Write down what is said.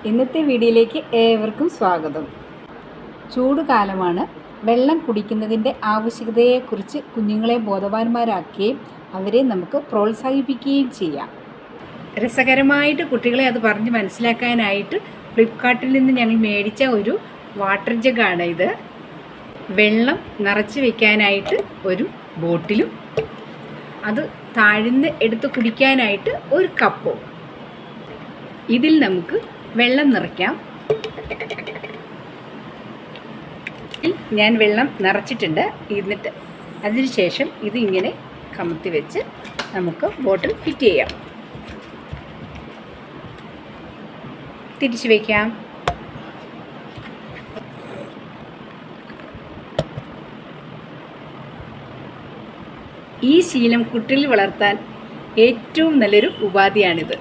ഇന്നത്തെ വീഡിയോയിലേക്ക് ഏവർക്കും സ്വാഗതം. ചൂടുകാലമാണ്. വെള്ളം കുടിക്കുന്നതിൻ്റെ ആവശ്യകതയെക്കുറിച്ച് കുഞ്ഞുങ്ങളെ ബോധവാന്മാരാക്കുകയും അവരെ നമുക്ക് പ്രോത്സാഹിപ്പിക്കുകയും ചെയ്യാം. രസകരമായിട്ട് കുട്ടികളെ അത് പറഞ്ഞ് മനസ്സിലാക്കാനായിട്ട് ഫ്ലിപ്കാർട്ടിൽ നിന്ന് ഞങ്ങൾ മേടിച്ച ഒരു വാട്ടർ ജഗ്ഗാണ് ഇത്. വെള്ളം നിറച്ച് വയ്ക്കാനായിട്ട് ഒരു ബോട്ടിലും അത് താഴ്ന്ന് എടുത്ത് കുടിക്കാനായിട്ട് ഒരു കപ്പും. ഇതിൽ നമുക്ക് വെള്ളം നിറയ്ക്കാം. ഞാൻ വെള്ളം നിറച്ചിട്ടുണ്ട്. എന്നിട്ട് അതിനുശേഷം ഇത് ഇങ്ങനെ കമത്തി വെച്ച് നമുക്ക് ബോട്ടിൽ ഫിറ്റ് ചെയ്യാം. തിരിച്ചു വയ്ക്കാം. ഈ ശീലം കുട്ടികളിൽ വളർത്താൻ ഏറ്റവും നല്ലൊരു ഉപാധിയാണിത്.